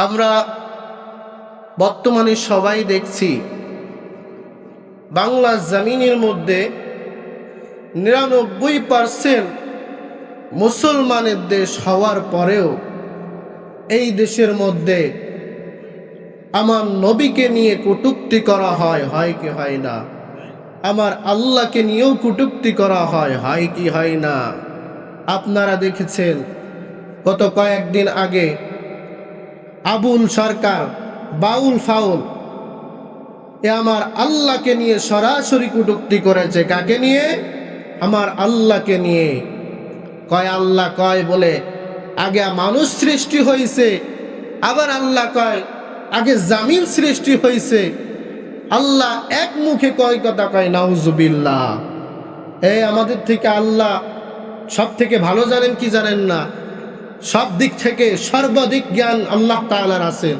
আমরা বর্তমানে সবাই দেখছি বাংলা জমিনের মধ্যে ৯৯% মুসলমানের দেশ হওয়ার পরেও এই দেশের মধ্যে আমার নবীকে নিয়ে কটূক্তি করা হয় কি হয় না? আমার আল্লাহকে নিয়েও কটূক্তি করা হয় কি হয় না? আপনারা দেখেছেন গত কয়েকদিন আগে আবুল সরকার বাউল ফাউল আমার আল্লাহকে নিয়ে সরাসরি কটূক্তি করেছে। কাকে নিয়ে? আমার আল্লাহকে নিয়ে। কয় আল্লাহ কয় বলে আগে মানুষ সৃষ্টি হয়েছে, আবার আল্লাহ কয় আগে জামিন সৃষ্টি হয়েছে। আল্লাহ এক মুখে কয় কথা কয় নাউজুবিল্লাহ। আমাদের থেকে আল্লাহ সব থেকে ভালো জানেন কি জানেন না? সব দিক থেকে সর্বাধিক জ্ঞান আল্লাহ তাআলার আছে।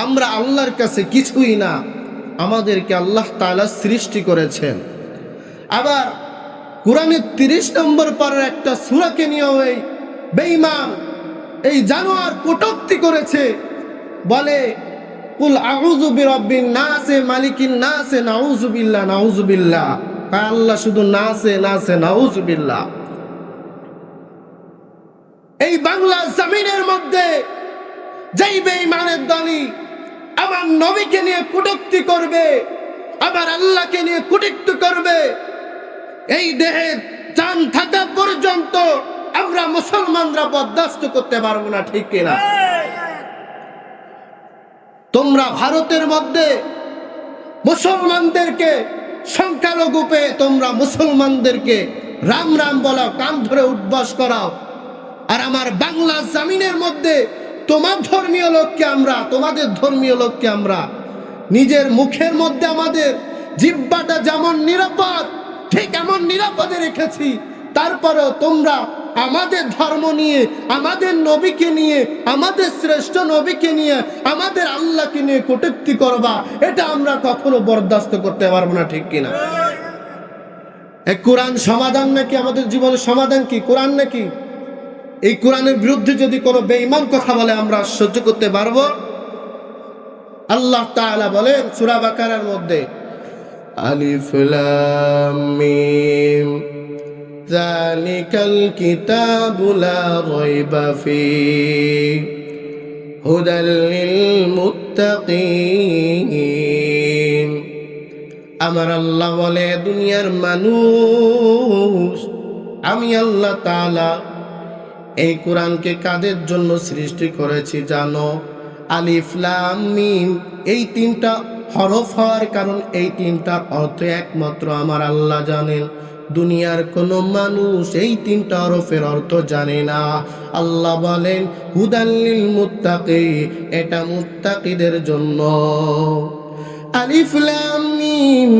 আমরা আল্লাহর কাছে কিছুই না, আমাদেরকে আল্লাহ তাআলা সৃষ্টি করেছেন। আবার কোরআনের ৩০ নম্বর পারার একটা সূরাকে নিয়ে ওই বেঈমান এই জানোয়ার কটূক্তি করেছে, বলে কুল আউযু বিরাব্বিন নাস মালিকিন নাস নাউযুবিল্লাহ নাউযুবিল্লাহ। আল্লাহ শুধু নাসে নাউযুবিল্লাহ। এই বাংলা জমিনের মধ্যে যেই বেঈমানের দলই আমার নবীকে নিয়ে কটূক্তি করবে, আমার আল্লাহকে নিয়ে কটূক্তি করবে, এই দেহের জান থাকা পর্যন্ত আমরা মুসলমানরা বরদাস্ত করতে পারবো না। ঠিক কিনা? তোমরা ভারতের মধ্যে মুসলমানদেরকে সংখ্যালঘু পেয়ে তোমরা মুসলমানদেরকে রাম রাম বলাও, কান ধরে উঠবাস করাও, আর আমার বাংলা জমিনের মধ্যে তোমার ধর্মীয় লোককে আমরা, তোমাদের ধর্মীয় লোককে আমরা নিজের মুখের মধ্যে আমাদের জিহ্বাটা যেমন নিরাপদ ঠিক এমন নিরাপদে রেখেছি, তারপরেও তোমরা আমাদের ধর্ম নিয়ে, আমাদের নবীকে নিয়ে, আমাদের শ্রেষ্ঠ নবীকে নিয়ে, আমাদের আল্লাহকে নিয়ে কটূক্তি করবা, এটা আমরা কখনো বরদাস্ত করতে পারবো না। ঠিক কিনা? কোরআন সমাধান নাকি? আমাদের জীবনের সমাধান কি কোরআন নাকি? এই কোরআনের বিরুদ্ধে যদি কোনো বেঈমান কথা বলে আমরা সহ্য করতে পারবো? আল্লাহ তাআলা বলেন সূরা বাকারার মধ্যে, আলিফ লাম মিম যালিকাল কিতাবু লা রাইবা ফীহি হুদাল লিল মুত্তাকিন। আমার আল্লাহ বলে, দুনিয়ার মানুষ, আমি আল্লাহ তাআলা এই কোরআনকে কাদের জন্য সৃষ্টি করেছি জানো? আলিফ লাম মিম, এই ৩টা হরফ হওয়ার কারণ এই ৩টার অর্থ একমাত্র আমার আল্লাহ জানেন। দুনিয়ার কোন মানুষ এই ৩টা হরফের অর্থ জানে না। আল্লাহ বলেন হুদাল লিল মুত্তাকিন, এটা মুত্তাকিদের জন্য। আলিফ লাম মিম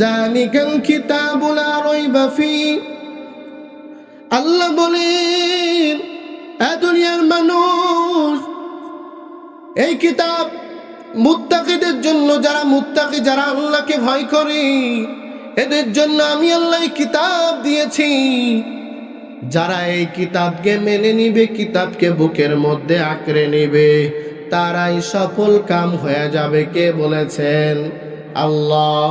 যালিকাল কিতাবু লা রাইবা ফীহি। আল্লাহ বলেন দুনিয়ার মানুষ, এই কিতাব মুত্তাকিদের জন্য, যারা মুত্তাকি, যারা আল্লাহকে ভয় করে, এদের জন্য আমি আল্লাহ কিতাব দিয়েছি। যারা এই কিতাবকে মেনে নিবে, কিতাবকে বুকের মধ্যে আঁকড়ে নিবে, তারাই সফল কাম হয়ে যাবে। কে বলেছেন? আল্লাহ।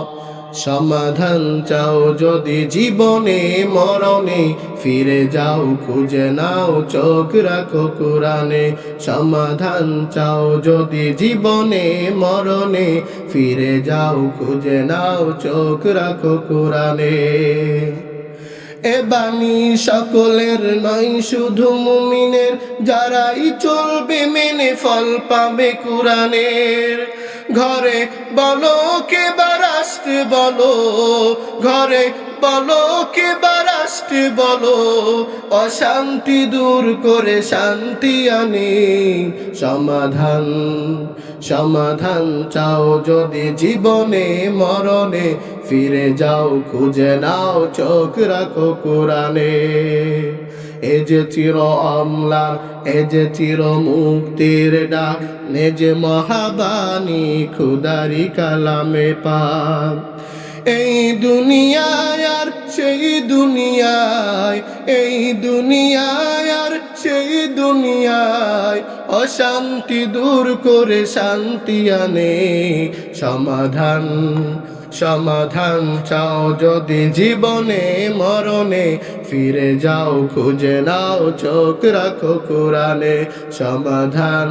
সমাধান চাও যদি জীবনে মরণে, ফিরে যাও খুঁজে নাও চোখ রাখো কোরআনে। সমাধান চাও যদি জীবনে মরণে, ফিরে যাও খুঁজে নাও চোখ রাখো কোরআনে। এ বাণী সকলের নয় শুধু মুমিনের, যারাই চলবে মেনে ফল পাবে কোরআনের। ঘরে বলো কে বা রাষ্ট্রে বলো, ঘরে বলো কে বা রাষ্ট্রে বলো, অশান্তি দূর করে শান্তি আনে। সমাধান সমাধান চাও যদি জীবনে মরণে, ফিরে যাও খুঁজে নাও চোখ রাখো কোরআনে। এ যে চির অম্লা, এ যে চির মুক্তির ডাক, এ যে মহাবাণী খুদারি কালামে পাক। এই দুনিয়ায় আর সেই দুনিয়ায়, এই দুনিয়ায় আর সেই দুনিয়ায় অশান্তি দূর করে শান্তি আনে। সমাধান সমাধান চাও যদি জীবনে মরণে, ফিরে যাও খুঁজে নাও চোখ রাখো কোরআনে। সমাধান,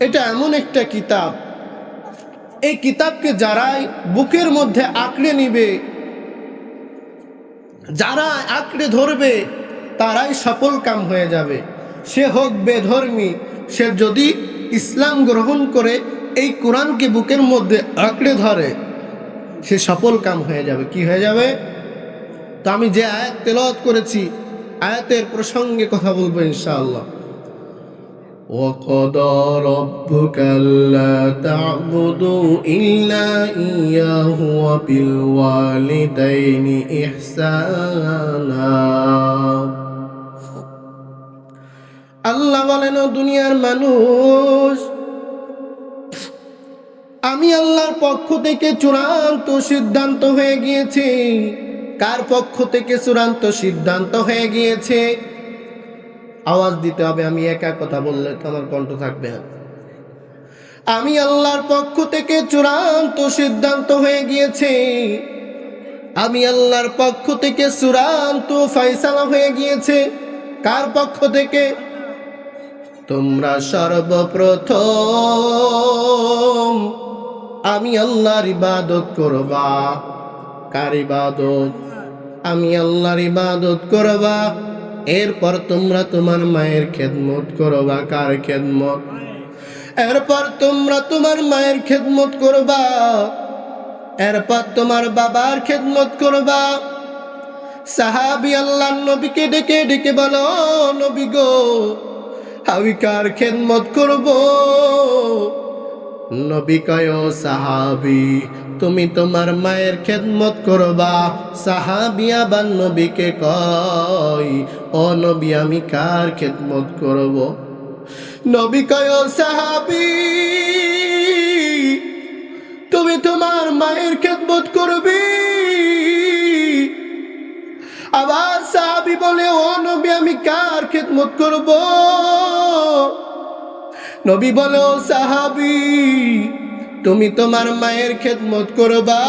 এটা এমন একটা কিতাব, এই কিতাবকে যারাই বুকের মধ্যে আঁকড়ে নিবে, যারা আঁকড়ে ধরবে, তারাই সফল কাম হয়ে যাবে। সে হোক বেধর্মী, সে যদি ইসলাম গ্রহণ করে এই কোরআনকে বুকের মধ্যে আঁকড়ে ধরে, সে সফল কাম হয়ে যাবে। কি হয়ে যাবে? তো আমি যে আয়াত তেলাওয়াত করেছি, আয়াতের প্রসঙ্গে কথা বলবো ইনশাআল্লাহ। وَقَضَى رَبُّكَ أَلَّا تَعْبُدُوا إِلَّا إِيَّاهُ وَبِالْوَالِدَيْنِ إِحْسَانًا। আল্লাহ বলেন, ও দুনিয়ার মানুষ, আমি আল্লাহর পক্ষ থেকে চূড়ান্ত সিদ্ধান্ত হয়ে গিয়েছে। কার পক্ষ থেকে চূড়ান্ত সিদ্ধান্ত হয়ে গিয়েছে? আওয়াজ দিতে হবে, আমি একা কথা বললে তো আমার কণ্ঠ থাকবে না। আমি আল্লাহর পক্ষ থেকে চূড়ান্ত সিদ্ধান্ত হয়ে গিয়েছে, আমি আল্লাহর পক্ষ থেকে চূড়ান্ত ফয়সালা হয়ে গিয়েছে। কার পক্ষ থেকে? তোমরা সর্বপ্রথম আমি আল্লাহর ইবাদত করবা। কার ইবাদত? আমি আল্লাহর ইবাদত করবা। এরপর তোমরা তোমার মায়ের খেদমত করবা। কার খেদমত? এরপর তোমরা তোমার মায়ের খেদমত করবা। এরপর তোমার বাবার খেদমত করবা। সাহাবী আল্লাহর নবীকে ডেকে ডেকে বলো, নবী গো, আমি কার খেদমত করব? নবী কয়, ও সাহাবী, তুমি তোমার মায়ের খেদমত করবা। সাহাবী আবার নবীকে কয়, ও নবী, আমি কার খেদমত করব? নবী কয়, ও সাহাবী, তুমি তোমার মায়ের খেদমত করবে। আবার সাহাবী বলে, ও নবী, আমি কার খেদমত করব? নবী বলে, ও সাহাবী, তুমি তোমার মায়ের খেদমত করবা।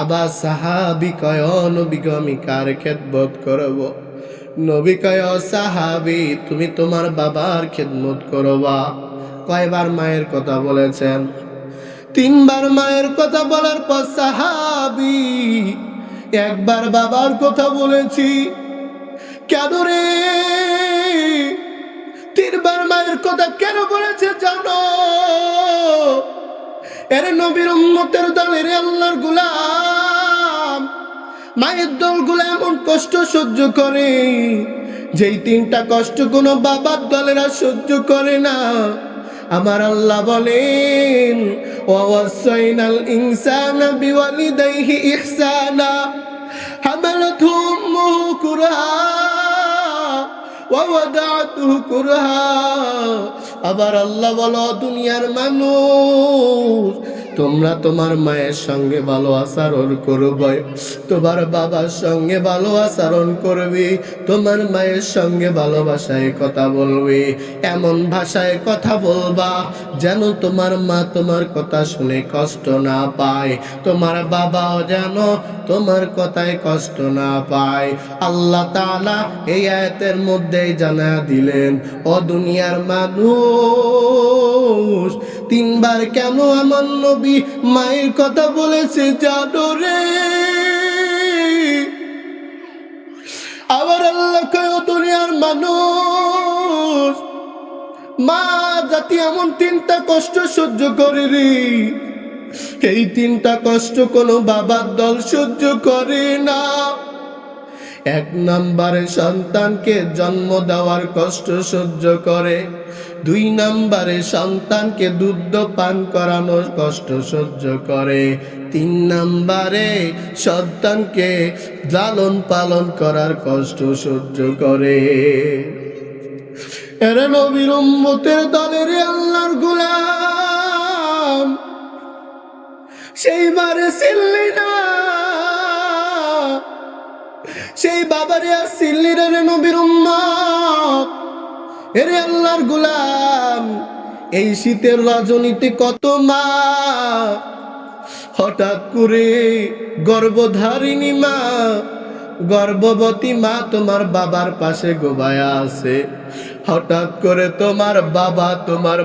আবার সাহাবী কয়, ও নবী গো, আমি কার খেদমত করব? নবী কয়, ও সাহাবী, তুমি তোমার বাবার খেদমত করবা। কয়বার মায়ের কথা বলেছেন? 3 বার মায়ের কথা বলার পর সাহাবী একবার বাবার কথা বলেছি। কেন রে? 3 বার মায়ের কথা কেন বলেছে জানো? এর নবীর উম্মতের দলের আল্লাহর গোলাম, মায়ের দলগুলো এমন কষ্ট সহ্য করে, যেই 3টা কষ্ট কোনো বাবার দলেরা সহ্য করে না। আমার আল্লাহ বলেন, ওয়াসাইনাল ইনসানা বিওয়ালিদাইহি ইহসানা হামালাতহু উম্মুহু কুরহা ওয়া ওয়াদাতুহু কুরহা। আবার আল্লাহ বলো, দুনিয়ার মানুষ, তোমরা তোমার মায়ের সঙ্গে ভালো আচরণ করবে, তোমার বাবার সঙ্গে ভালো আচরণ করবে, তোমার মায়ের সঙ্গে ভালোবাসায় কথা বলবে। এমন ভাষায় কথা বলবা যেন তোমার মা তোমার কথা শুনে কষ্ট না পায়, তোমার বাবাও যেন তোমার কথায় কষ্ট না পায়। আল্লাহ তাআলা এই আয়াতের মধ্যেই জানা দিলেন, ও দুনিয়ার মানুষ, 3 বার কেন আমার নবী মায়ের কথা বলেছে জানো রে? আবার আল্লাহ কয়, ও দুনিয়ার মানুষ, মা জাতি এমন 3টা কষ্ট সহ্য করে রে, এই 3টা কষ্ট কোনো বাবার দল সহ্য করে না। 1 নম্বরে সন্তানকে জন্ম দেওয়ার কষ্ট সহ্য করে, 2 নম্বরে সন্তানকে দুধ পান করানোর কষ্ট সহ্য করে, 3 নম্বরে সন্তানকে লালন পালন করার কষ্ট সহ্য করে। এরা নবীর উম্মতের দলের আল্লাহর গোলাম, সেইবারে ছিললি না, সেই বাবারে আর ছিললি রে নবীর উম্মত। এরে আল্লাহর গোলাম, এই শীতের রজনীতে কত মা হঠাৎ করে গর্ভধারিণী মা, গর্ভবতী মা তোমার বাবার পাশে গোবায়া আছে, হঠাৎ করে তোমার বাবা তোমার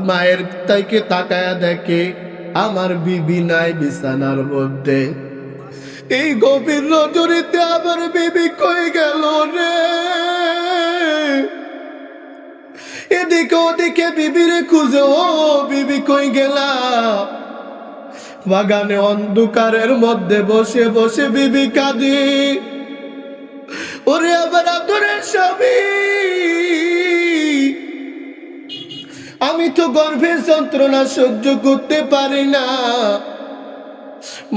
মায়ের থেকে তাকায়া দেখে আমার বিবি নাই বিছানার মধ্যে। এই গভীর রজনীতে আমার বিবি কই গেল রে? এদিকে ওদিকে বিবিরে খুঁজে, ও বিবি কই গেলা? বাগানে অন্ধকারের মধ্যে বসে বসে বিবি কাঁদে, ওরে আমার আদরের স্বামী, আমি তো গর্ভের যন্ত্রণা সহ্য করতে পারি না।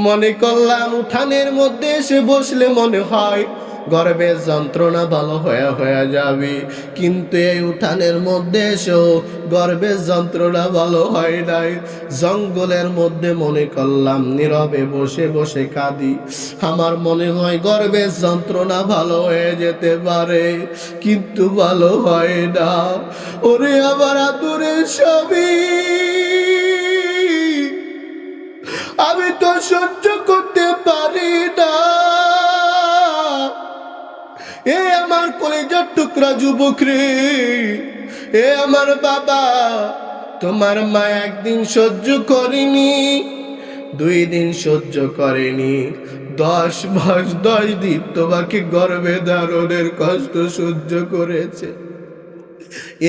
মনে করলাম উঠানের মধ্যে এসে বসলে মনে হয় গর্ভের যন্ত্রণা ভালো হয়ে যাবে, কিন্তু এই উঠানের মধ্যে এসেও গর্ভের যন্ত্রণা ভালো হয় নাই। জঙ্গলের মধ্যে মনে করলাম নীরবে বসে বসে কাঁদি, আমার মনে হয় গর্ভের যন্ত্রণা ভালো হয়ে যেতে পারে, কিন্তু ভালো হয় না। ওরে আমার আদরের স্বামী, আমি তো সহ্য করতে পারি না। এ আমার কলেজের টুকরা যুবক রে, এ আমার বাবা, তোমার মা একদিন সহ্য করেনি, 2 দিন সহ্য করেনি, 10 মাস 10 দিন তোমাকে গর্ভে ধারণের কষ্ট সহ্য করেছে।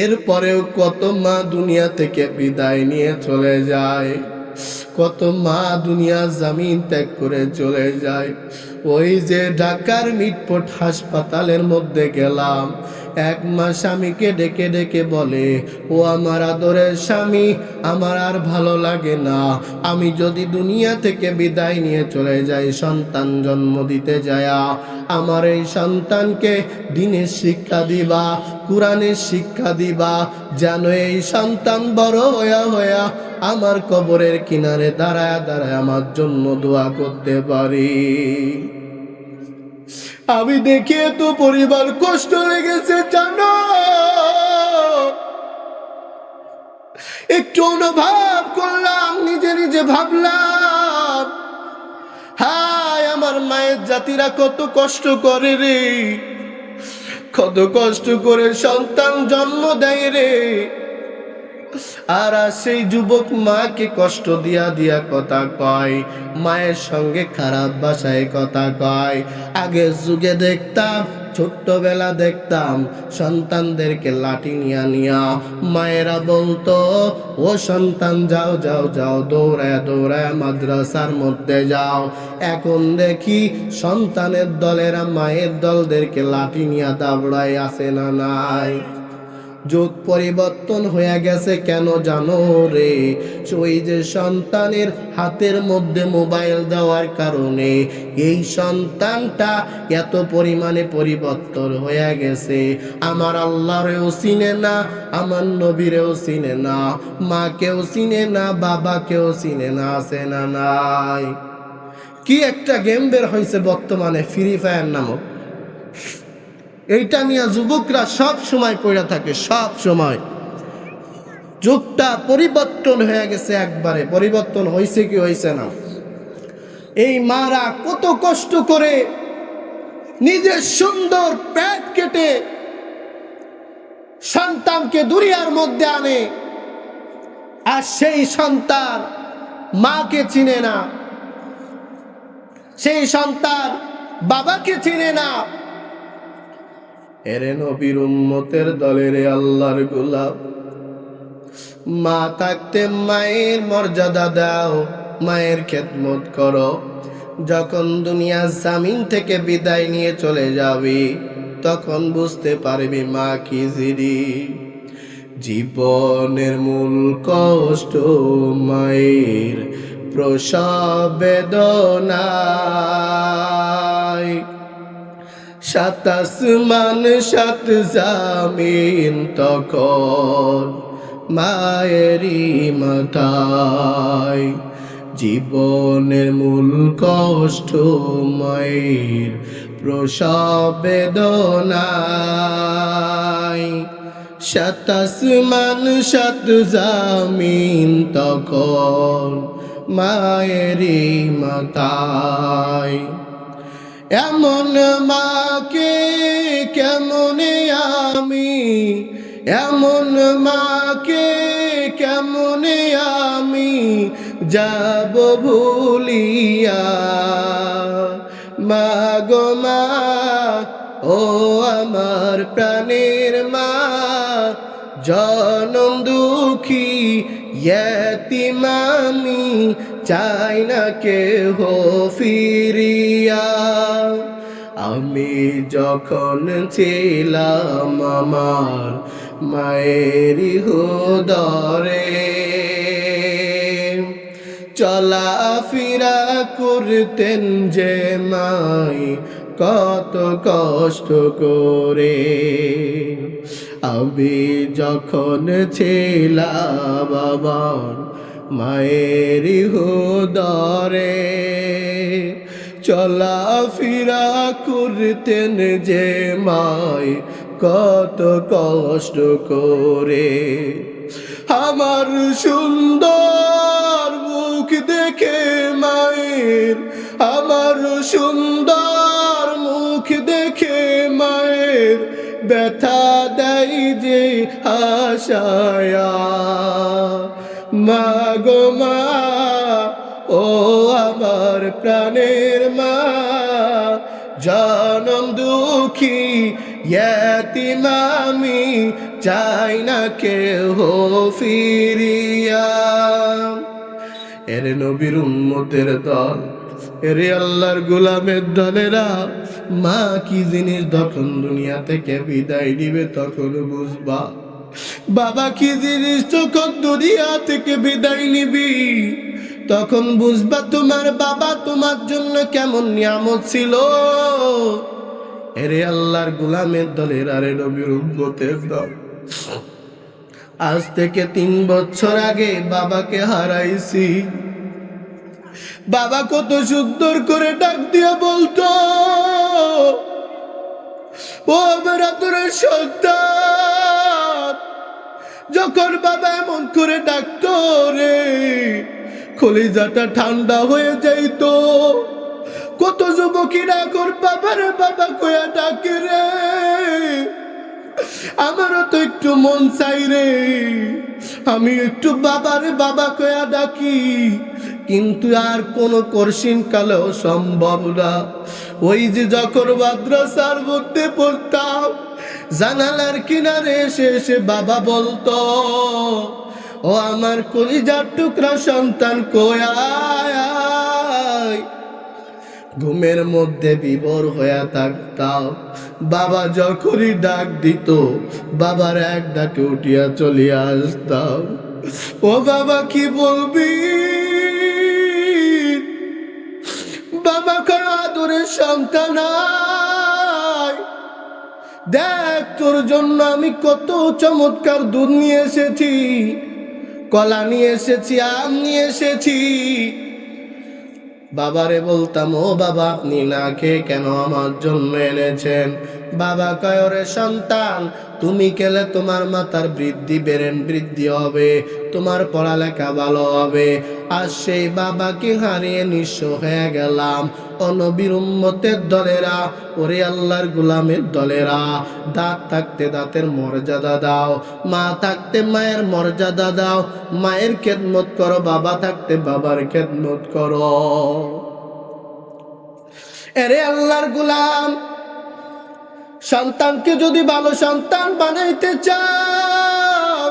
এরপরেও কত মা দুনিয়া থেকে বিদায় নিয়ে চলে যায়, কত মা দুনিয়া জমিন ত্যাগ করে চলে যায়। ওই যে ঢাকার মিটফোর্ড হাসপাতালের মধ্যে গেলাম, 1 মা স্বামীকে ডেকে ডেকে বলে, ও আমার আদরের স্বামী, আমার আর ভালো লাগে না, আমি যদি দুনিয়া থেকে বিদায় নিয়ে চলে যাই, সন্তান জন্ম দিতে যায়া আমার এই সন্তানকে দ্বীনের শিক্ষা দিবা, কোরআনের শিক্ষা দিবা, যেন এই সন্তান বড় হইয়া আমার কবরের কিনারে দাঁড়ায় দাঁড়ায় আমার জন্য দোয়া করতে পারি। আমি দেখে তো পরিবার কষ্ট লেগেছে জানো, একটু অনুভব করলাম, নিজে নিজে ভাবলাম, হায় আমার মায়ের জাতিরা কত কষ্ট করে রে, কত কষ্ট করে সন্তান জন্ম দেয় রে। আর সেই যুবক মাকে কষ্ট দিয়া দিয়া কথা কয়, মায়ের সঙ্গে খারাপ ভাষায় কথা কয়। আগের যুগে দেখতাম, ছোট্টবেলা দেখতাম সন্তানদেরকে লাঠি নিয়া মায়েরা বলতো, ও সন্তান যাও যাও যাও, দৌড়ায় দৌড়ায় মাদ্রাসার মধ্যে যাও। এখন দেখি সন্তানের দলেরা মায়ের দলদেরকে লাঠি নিয়ে দাবড়ায় আছে না নাই? যুগ পরিবর্তন হয়ে গেছে কেন জানো রে? ওই যে সন্তানের হাতের মধ্যে মোবাইল দেওয়ার কারণে এই সন্তানটা এত পরিমাণে পরিবর্তন হয়ে গেছে। আমার আল্লাহরেও চিনে না, আমার নবীরেও চিনে না, মাকেও চিনে না, বাবাকেও চিনে না, আছে না নাই? কি একটা গেম বের হয়েছে বর্তমানে, ফ্রি ফায়ার নামক, এইটা নিয়ে যুবকরা সব সময় পড়ে থাকে, সব সময়। যুগটা পরিবর্তন হয়ে গেছে, একবারে পরিবর্তন হয়েছে কি হয়েছে না? এই মারা কত কষ্ট করে নিজের সুন্দর পেট কেটে সন্তানকে দুনিয়ার মধ্যে আনে, আর সেই সন্তান মাকে চিনে না, সেই সন্তান বাবাকে চিনে না। এরে নবীর উম্মতের দলের আল্লাহর গোলাম, মা থাকতে মায়ের মর্যাদা দাও, মায়ের খেদমত করো। যখন দুনিয়া জামিন থেকে বিদায় নিয়ে চলে যাবি, তখন বুঝতে পারবি মা কি জিনিস। জীবনের মূল কষ্ট মায়ের প্রসব বেদনায়, 7 আসমান 7 জামিন তখন মায়েরই মাথায়। জীবনের মূল কষ্ট মায়ের প্রসব বেদনায়, সাত আসমান সাত জামিন তখন মায়েরই মাথায়। এমন মাকে কেমনে আমি, এমন মাকে কেমনে আমি যাব ভুলিয়া। মা গো মা, ও আমার প্রাণের মা, জনম দুঃখী ইয়তীম আমি, চাই না কেহ ফিরিয়া। আমি যখন ছিলাম আমার মায়েরই উদরে, চলা ফিরা করতেন যে মাই কত কষ্ট করে। আমি যখন ছিলাম আমার মায়েরই উদরে, চলা ফিরা করতেন যে মাই কত কষ্ট করে। আমার সুন্দর মুখ দেখে মায়ের, আমার সুন্দর মুখ দেখে মায়ের ব্যথা দেয় যে আশায়া। মা গো মা, ও আমার প্রাণের মা, জনম দুঃখী ইয়তীম আমি, চাই না কেহ ফিরিয়া। এরে নবীর উম্মতের দল, এরে আল্লাহর গোলামের দলেরা, মা কি জিনিস যখন দুনিয়া থেকে বিদায় দিবে তখন বুঝবা। বাবা কি জিনিস যখন দুনিয়া থেকে বিদায় নিবি তখন বুঝবা তোমার বাবা তোমার জন্য কেমন নিয়ামত ছিল। এরে আল্লাহর গোলামের দলের, আরে নবীর উম্মতের দল, আজ থেকে 3 বছর আগে বাবাকে হারাইছি। বাবা কত সুন্দর করে ডাক দিয়ে বলতো, ও আমার আদরের সন্তান। যখন বাবা এমন করে ডাকতো রে, কলিজাটা ঠান্ডা হয়ে যাইতো। কত যুবকেরা কর বাবার বাবা কয়া ডাকে রে, আমারও তো একটু মন চাই রে, আমি একটু বাবারে বাবা কয়া ডাকি, কিন্তু আর কোনো কঠিন কালেও সম্ভব না। ওই যে যখন মাদ্রাসার মধ্যে পড়তাম, জানালার কিনারে এসে এসে বাবা বলতো, ও আমার কলিজার টুকরা সন্তান কই আয়। ঘুমের মধ্যে বিভোর হয়ে থাকতাম, বাবা যখনই ডাক দিত বাবার এক ডাকে উঠিয়া চলিয়া আসতাম। ও বাবা কি বলবি, বাবা কার আদরের সন্তান, দেখ তোর জন্য আমি কত চমৎকার দুধ নিয়ে এসেছি, কলা নিয়ে এসেছি, আম নিয়ে এসেছি। বাবারে বলতাম, ও বাবা আপনি না খেয়ে কেন আমার জন্য এনেছেন? বাবা কয়, ওরে সন্তান, তুমি খেলে তোমার মাথার বৃদ্ধি হবে, তোমার পড়ালেখা ভালো হবে। আর সেই বাবাকে হারিয়ে নিঃস্ব হয়ে গেলাম। ও নবীর উম্মতের দলেরা, ওরে আল্লাহর গোলামের দলেরা, দাঁত থাকতে দাঁতের মর্যাদা দাও, মা থাকতে মায়ের মর্যাদা দাও, মায়ের খেদমত করো, বাবা থাকতে বাবার খেদমত করো। এরে আল্লাহর গোলাম, সন্তানকে যদি ভালো সন্তান বানাইতে চাও,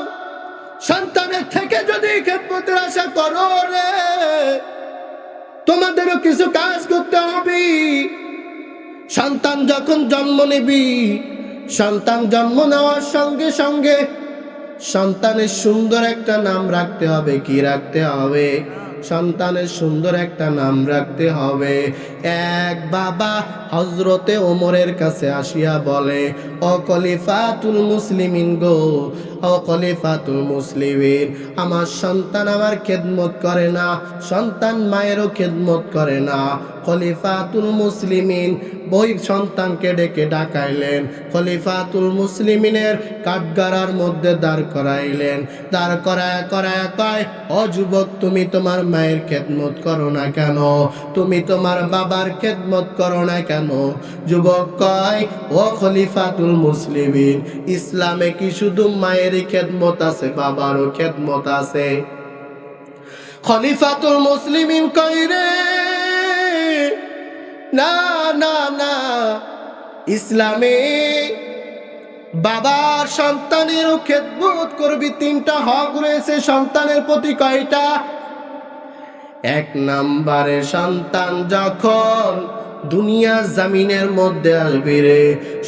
সন্তানের থেকে যদি খেদমতের আশা করো রে, তোমাদেরও কিছু কাজ করতে হবে। সন্তান যখন জন্ম নিবি, সন্তান জন্ম নেওয়ার সঙ্গে সঙ্গে সন্তানের সুন্দর একটা নাম রাখতে হবে। কি রাখতে হবে? সন্তানের সুন্দর একটা নাম রাখতে হবে। এক বাবা হযরতে ওমরের কাছে আসিয়া বলে, ও খলিফাতুল মুসলিমিন গো, ও খলিফাতুল মুসলিমিন, আমার সন্তান আমার খেদমত করে না, সন্তান মায়েরও খেদমত করে না। খলিফাতুল মুসলিমিন ওই সন্তানকে ডেকে ডাকাইলেন, খলিফাতুল মুসলিমিনের কাঠগড়ার মধ্যে দাঁড় করাইলেন। দাঁড় করায় করায় কয়, ও যুবক, তুমি তোমার মায়ের খেদমত করো না কেন? তুমি তোমার বাবার খেদমত করো না কেন? যুবক কয়, ও খলিফাতুল মুসলিমিন, ইসলামে কি শুধু মায়েরই খেদমত আছে, বাবারও খেদমত আছে? খলিফাতুল মুসলিমিন কয়, রে না না না, ইসলামে বাবার সন্তানেরও খেদমত করবি। তিনটা হক রয়েছে সন্তানের প্রতি। কয়টা? এক নম্বরে, সন্তান যখন দুনিয়া জামিনের মধ্যে আসবে রে,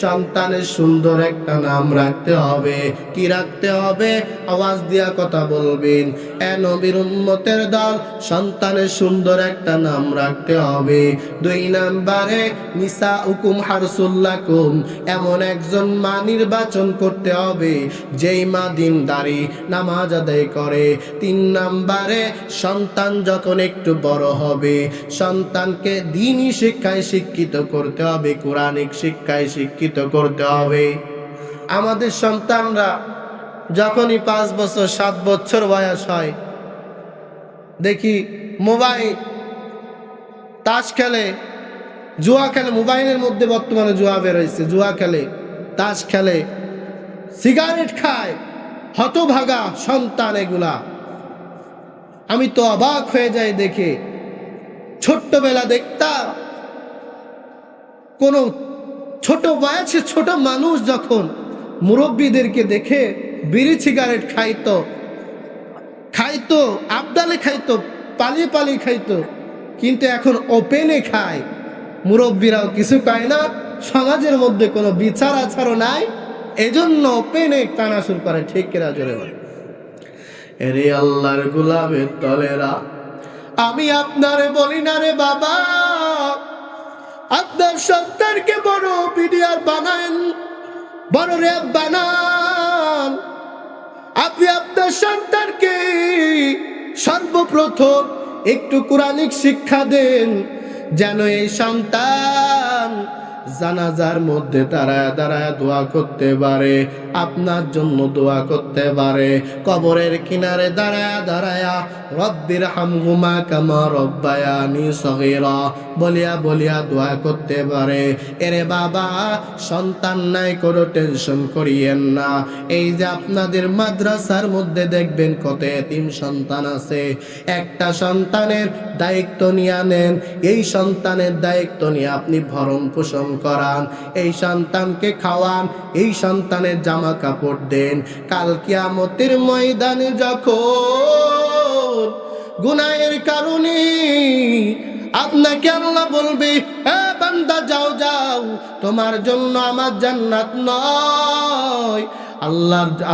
সন্তানের সুন্দর একটা নাম রাখতে হবে। কি রাখতে হবে? আওয়াজ দিয়া কথা বলবেন। এ নবীর উম্মতের দল, সন্তানের সুন্দর একটা নাম রাখতে হবে। দুই নম্বরে, নিসাউকুম হারসুল লাকুম, এমন একজন মা নির্বাচন করতে হবে যেই মা দিনদারি, নামাজ আদায় করে। তিন নম্বরে, সন্তান যখন একটু বড় হবে, সন্তানকে দ্বীনি শিক্ষায় শিক্ষিত করতে হবে, কোরআনিক শিক্ষায় শিক্ষিত করতে হবে। আমাদের সন্তানরা যখনই 5 বছর 7 বছর বয়স হয়, দেখি মোবাইল, তাস খেলে, জুয়া খেলে। মোবাইলের মধ্যে বর্তমানে জুয়া বের হয়েছে, জুয়া খেলে, তাস খেলে, সিগারেট খায়। হতভাগা সন্তান এগুলা। আমি তো অবাক হয়ে যাই দেখে। ছোট্টবেলা দেখতাম কোন ছোট বয়সে ছোট মানুষ যখন মুরব্বীদেরকে দেখে বিড়ি সিগারেট খাইতো, আবদালে খাইতো, পালিয়ে পালিয়ে খাইতো, কিন্তু এখন ওপেনে খায়। মুরব্বীরাও কিছু পায় না, সমাজের মধ্যে কোনো বিচার আচারও নাই, এজন্য ওপেনে টানা শুরু করে। ঠিক কিনা জোরে বলে? এরে আল্লাহর গোলামের দলেরা, আমি আপনারে বলি না রে বাবা, আপনার সন্তানকে বড় বিডিআর বানান, বড় র্যাব বানান। আপনি আপনার সন্তানকে সর্বপ্রথম একটু কোরআনিক শিক্ষা দেন, যেন এই সন্তান জানাজার মধ্যে দাঁড়ায় দাঁড়ায় দোয়া করতে পারে, আপনার জন্য দোয়া করতে পারে। কবরের কিনারে দাঁড়ায় দাঁড়ায় রব্বির হামহুমা কামা রব্বায়ানি সগীরা বলিয়া বলিয়া দোয়া করতে পারে। এরে বাবা, সন্তান নাই, কোনো টেনশন করিয়েন না। এই যে আপনাদের মাদ্রাসার মধ্যে দেখবেন কত এতিম সন্তান আছে, একটা সন্তানের দায়িত্ব নিয়ে নেন। এই সন্তানের দায়িত্ব নিয়ে আপনি ভরণ পোষণ করান, এই সন্তানকে খাওয়ান, এই সন্তানের জামা কাপড় দেন। কাল কিয়ামতের ময়দানে যখন গুনাহের কারণে আপনাকে আল্লাহ বলবে, এ বান্দা যাও যাও, তোমার জন্য আমার জান্নাত নয়।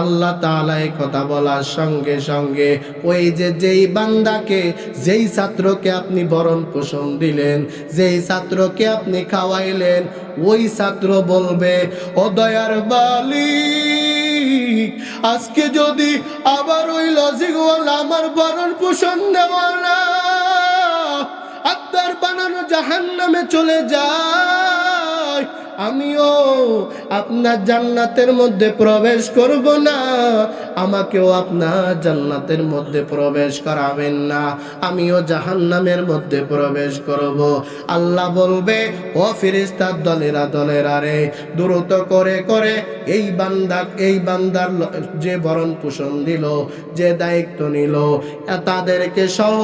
আল্লাহ তাআলা এই কথা বলার সঙ্গে সঙ্গে ওই যেই বান্দাকে, যেই ছাত্রকে আপনি ভরণ পোষণ দিলেন, যেই ছাত্রকে আপনি খাওয়াইলেন, ওই ছাত্র বলবে, ও দয়ার মালিক, আজকে যদি আবার ওই লজিকওয়ালা আমার ভরণ পোষণ দেওয়ালা আপনার বানানো জাহান্নামে চলে যায়, আমিও আপনার জান্নাতের মধ্যে প্রবেশ করব না, আমাকেও আপনার জান্নাতের মধ্যে প্রবেশ করাবেন না, আমিও জাহান্নামের মধ্যে প্রবেশ করব। আল্লাহ বলবে, ও ফেরেশতার দলেরা রে, দ্রুত করে করে এই বান্দার যে ভরণ পোষণ দিল, যে দায়িত্ব নিল, তাদেরকে সহ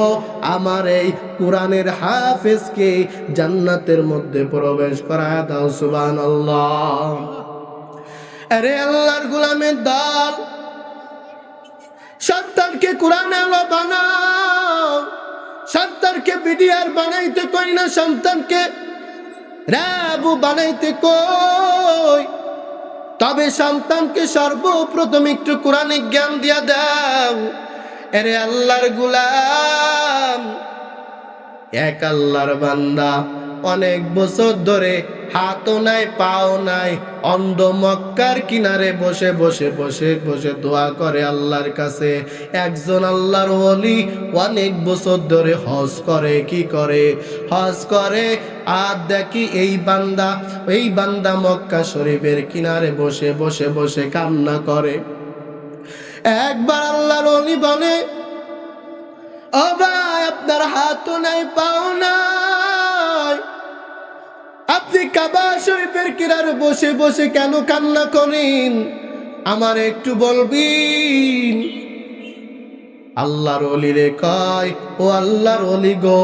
আমার এই কোরআনের হাফেজকে জান্নাতের মধ্যে প্রবেশ করায় দাও। সুবহানাল্লাহ। আরে আল্লাহর গোলামের দল, সন্তানকে কোরআন আলো বানাও। সন্তানকে বিডিআর বানাইতে কই না, সন্তানকে রাবু বানাইতে কই। তবে সন্তানকে সর্বপ্রথম একটু কোরআনিক জ্ঞান দিয়া দাও। আরে আল্লাহর গোলাম, এক আল্লাহর বান্দা, অনেক বছর ধরে হাতও নাই পাও নাই, অন্ধ মক্কার কিনারে বসে বসে বসে বসে দোয়া করে আল্লাহর কাছে। একজন আল্লাহর ওলি অনেক বছর ধরে হজ করে, কি করে, হজ করে। আর দেখি এই বান্দা মক্কা শরীফের কিনারে বসে বসে বসে কান্না করে। একবার আল্লাহর ওলি বলে, ও ভাই, আপনার হাতও নাই পাও নাই, আপনি কাবা শরীফের কিনারে বসে বসে কেন কান্না করেন, আমার একটু বলবেন? আল্লাহর ওলি রে কয়, ও আল্লাহর ওলি গো,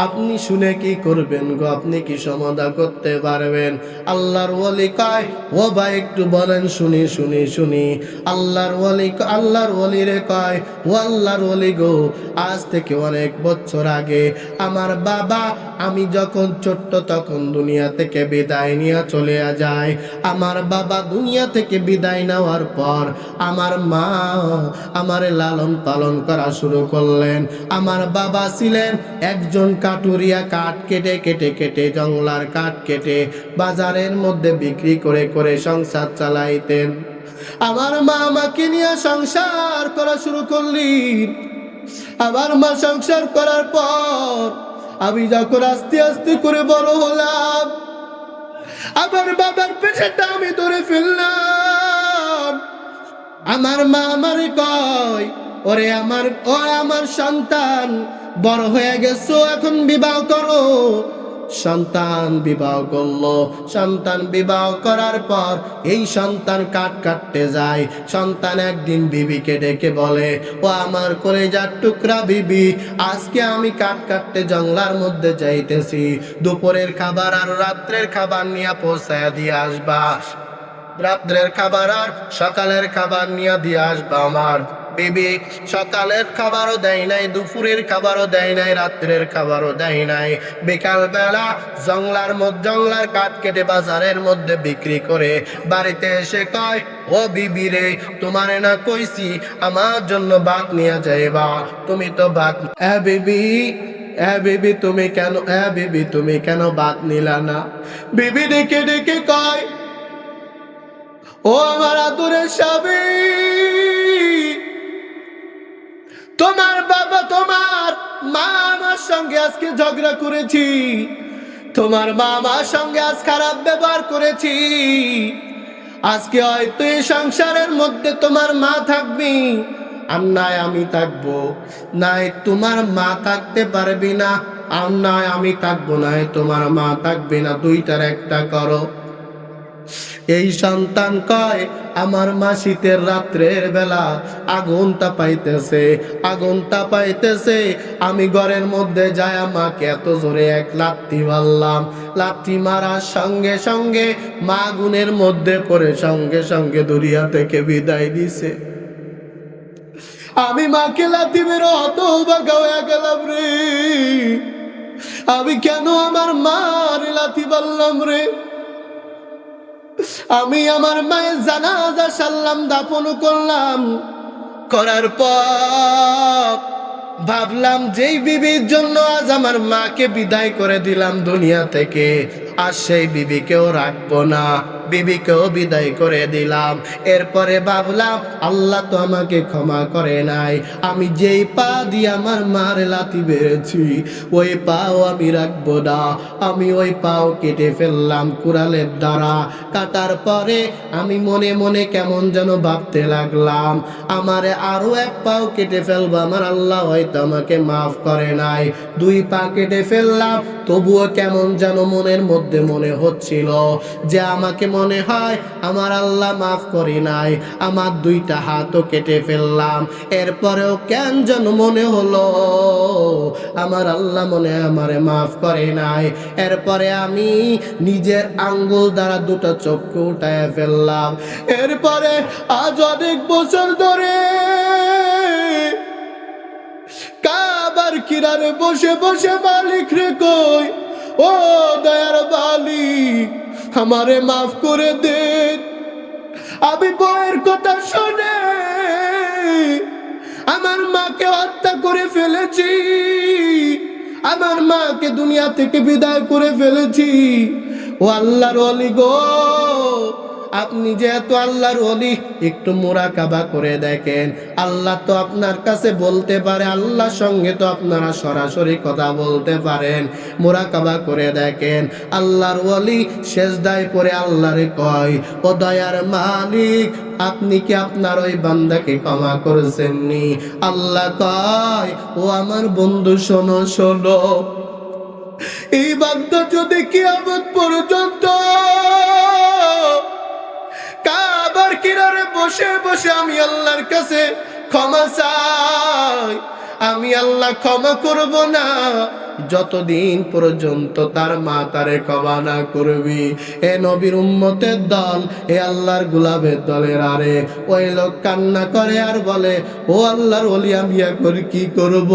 আপনি শুনে কি করবেন গো, আপনি কি সমাধা করতে পারবেন? আল্লাহর ওলি কয়, ও ভাই একটু বলেন, শুনি শুনি শুনি। আল্লাহর ওলি রে কয়, ও আল্লাহর ওলি গো, আজ থেকে অনেক বছর আগে আমার বাবা, আমি যখন ছোট্ট তখন দুনিয়া থেকে বিদায় নিয়ে চলে যায়। আমার বাবা দুনিয়া থেকে বিদায় নেওয়ার পর আমার মা আমারে লালন পালন করা শুরু করলেন। আমার বাবা ছিলেন একজন কাটুরিয়া, কাঠ কেটে কেটে কেটে, জংলার কাঠ কেটে বাজারের মধ্যে বিক্রি করে করে সংসার চালাইতেন। আমার মা আমাকে নিয়ে সংসার করা শুরু করলেন। আমার মা সংসার করার পর আমি যখন আস্তে আস্তে করে বড় হলাম, আমার বাবার পেশাটা আমি ধরে ফেললাম। আমার মা আমারে কয়, ওরে আমার সন্তান বড় হয়ে গেছো, এখন বিবাহ করো। সন্তান বিবাহ করলো। সন্তান বিবাহ করার পর এই সন্তান কাঠ কাটতে যায়। সন্তান একদিন বিবিকে ডেকে বলে, ও আমার কলেজার টুকরা বিবি, আজকে আমি কাঠ কাটতে জঙ্গলার মধ্যে যাইতেছি, দুপুরের খাবার আর রাত্রের খাবার নিয়ে পৌঁছায় দিয়ে আসবা। রাত্রের খাবার আর সকালের খাবার নিয়ে দিয়ে আসবা। আমার বিবি সকালের খাবারও দেয় নাই, দুপুরের খাবারও দেয় নাই, রাত্রের খাবারও দেয় নাই। বিকাল বেলা জংলার কাঠ কেটে বাজারের মধ্যে বিক্রি করে বাড়িতে এসে কয়, ও বিবি রে, তোমারে না কইছি আমার জন্য ভাত নিয়ে যাইবা, তুমি তো ভাত, বিবি তুমি কেন ভাত নিলা না? বিবি ডেকে ডেকে কয়, ও আমার আদরের স্বামী, তোমার বাবা তোমার মা আমার সঙ্গে আজকে ঝগড়া করেছি, তোমার মা আমার সঙ্গে আজ খারাপ ব্যবহার করেছি। আজকে হয়তো এই সংসারের মধ্যে তোমার মা থাকবি আর নয় আমি থাকবো, নাই তোমার মা থাকতে পারবি না, আর নয় আমি থাকবো, নাই তোমার মা থাকবে না, দুইটার একটা করো। এই সন্তান কয়, আমার মা শীতের রাত্রের বেলা আগুন তাপাইতেছে, আমি ঘরের মধ্যে যায় মাকে এত জোরে এক লাথি মারলাম, লাথি মারার সঙ্গে সঙ্গে মা আগুনের মধ্যে পড়ে সঙ্গে সঙ্গে দুনিয়া থেকে বিদায় দিছে। আমি মাকে লাথি মেরে হতভাগা হয়ে গেলাম রে, আমি কেন আমার মার লাথি মারলাম রে? আমি আমার মায়ের জানাজা সারলাম, দাফন করলাম, করার পর ভাবলাম যেই বিবির জন্য আজ আমার মাকে বিদায় করে দিলাম দুনিয়া থেকে, আর সেই বিবিকেও রাখবো না, বিবিকেও বিদায় করে দিলাম। এরপরে ভাবলাম আল্লাহ তো আমাকে ক্ষমা করে নাই, আমি যেই পা দিয়ে আমার মার লাথি বেড়েছি ওই পাও আমি রাখবো না, আমি ওই পাও কেটে ফেললাম কুড়ালের দ্বারা। কাটার পরে আমি মনে মনে কেমন যেন ভাবতে লাগলাম, আমারে আরো এক পাও কেটে ফেলবো, আমার আল্লাহ হয়তো আমাকে মাফ করে নাই। দুই পা কেটে ফেললাম, তবুও কেমন যেন মনের মধ্যে মনে হচ্ছিল যে আমাকে মনে হয় আমার আল্লাহ মাফ করে নাই। আমার দুইটা হাতও কেটে ফেললাম, এরপরেও কেন যেন মনে হলো আমার আল্লাহ মনে আমারে মাফ করে নাই। এরপরে আমি নিজের আঙ্গুল দ্বারা দুটো চক্ষু উঠায় ফেললাম। এরপরে আজ অনেক বছর ধরে কাবার কিনারে বসে বসে মালিক রে কই, ও দয়ার মালিক আমারে মাফ করে দেন, আমি বউয়ের কথা শুনে আমার মাকে হত্যা করে ফেলেছি, আমার মাকে দুনিয়া থেকে বিদায় করে ফেলেছি। ও আল্লাহর ওলি গো, আপনি যেহেতু আল্লাহর ওলি, একটু মুরাকাবা করে দেখেন। আল্লাহ তো আপনার কাছে বলতে পারে, আল্লাহর সঙ্গে তো আপনারা সরাসরি কথা বলতে পারেন। মুরাকাবা করে দেখেন। আল্লাহর ওলি সেজদায় পড়ে আল্লাহরে কয়, ও দয়ার মালিক, আপনি কি আপনার ওই বান্দাকে ক্ষমা করেছেননি? আল্লাহ কয়, ও আমার বন্ধু শোনো শোনো, এই বান্দা যদি কিয়ামত পর্যন্ত কাবার কিনারে বসে বসে আমি আল্লাহর কাছে ক্ষমা চাই, আমি আল্লাহ ক্ষমা করব না যতদিন পর্যন্ত তার মা তারে ক্ষমা না করবি। এ নবীর উম্মতের দল, এ আল্লাহর গোলামের দলের আরে ওই লোক কান্না করে আর বলে, ও আল্লাহর ওলি, আমি এখন কি করব?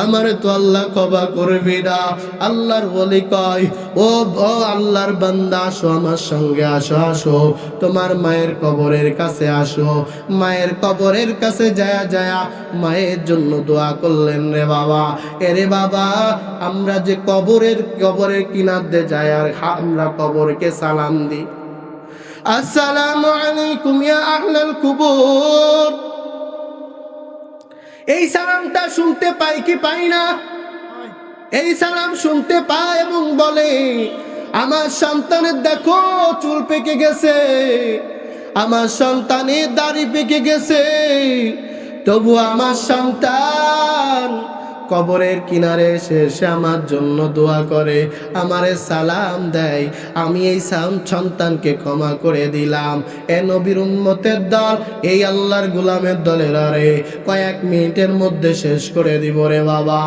আমারে তো আল্লাহ ক্ষমা করবি না। আল্লাহর ওলি কয়, ও আল্লাহর বান্দা, আসো আমার সঙ্গে, আসো আসো, তোমার মায়ের কবরের কাছে আসো। মায়ের কবরের কাছে যায়া যায়া মায়ের জন্য দোয়া করলেন। রে বাবা, এরে বাবা, আমরা যে কবরের কিনার দিয়ে যাই আর আমরা কবরকে সালাম দিই, আসসালামু আলাইকুম ইয়া আহলাল কুবুর। এই সালামটা শুনতে পাই কি পাই না? এই সালাম শুনতে পায় এবং বলে, আমার সন্তানের দেখো চুল পেকে গেছে, আমার সন্তানের দাড়ি পেকে গেছে, তবু আমার সন্তান কবরের কিনারে এসে আমার জন্য দোয়া করে, আমারে সালাম দেয়, আমি এই সন্তানকে ক্ষমা করে দিলাম। এ নবীর উম্মতের দল, এই আল্লাহর গোলামের দলের আরে কয়েক মিনিটের মধ্যে শেষ করে দিব রে বাবা।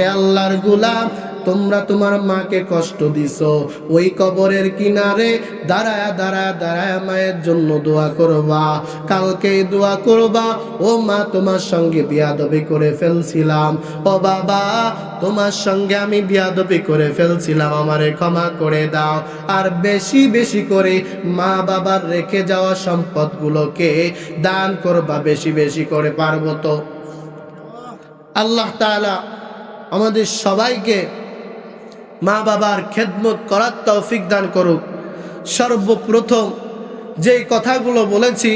এ আল্লাহর গোলাম, তোমরা তোমার মাকে কষ্ট দিছো, ওই কবরের কিনারে দাঁড়ায় দাঁড়ায় দাঁড়ায় মায়ের জন্য দোয়া করবা, কালকে দোয়া করবা, ও মা, তোমার সঙ্গে বিয়াদবি করে ফেলছিলাম, ও বাবা, তোমার সঙ্গে আমি বিয়াদবি করে ফেলছিলাম, আমারে ক্ষমা করে দাও। আর বেশি বেশি করে মা বাবার রেখে যাওয়া সম্পদগুলোকে দান করবা, বেশি বেশি করে, পারবো তো? আল্লাহ তাআলা আমাদের সবাইকে মা বাবার খেদমত করার তৌফিক দান করুক। সর্বপ্রথম যেই কথাগুলো বলেছি